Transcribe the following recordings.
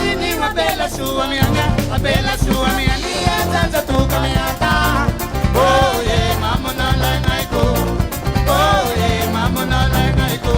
torini wa bella sua mia nia zanza tu kamiata. Oh yeah, mama na lai nai go. Oh yeah, mama na lai nai go.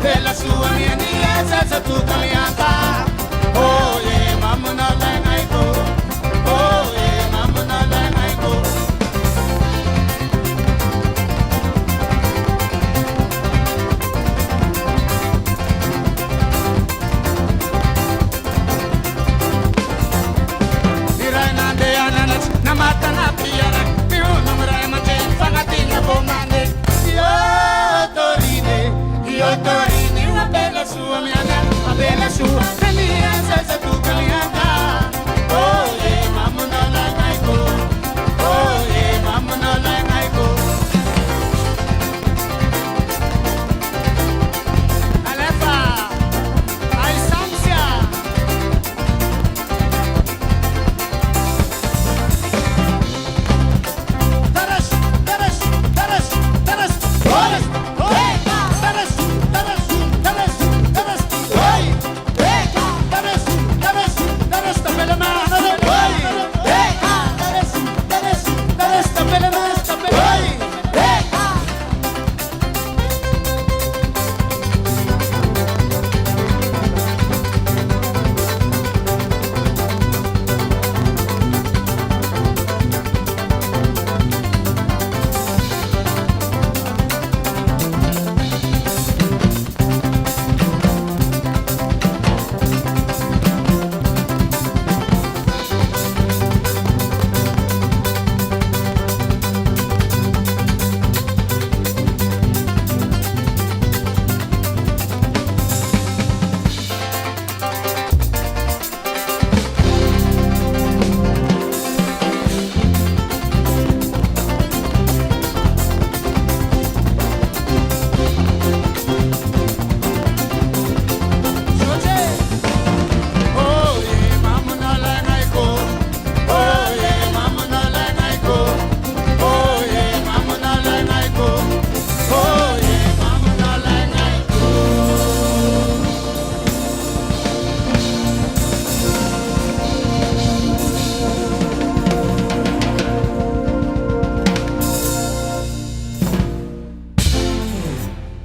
Bella sua mia nia zanza tu kamiata. Oh yeah, mama na lai nai go. Oh yeah, mama na lai nai go. Dirai na de ananas na mata na piara. Piu no mrai ma jen fanatina bomane. Io Torini, una bella sua mia, una bella sua.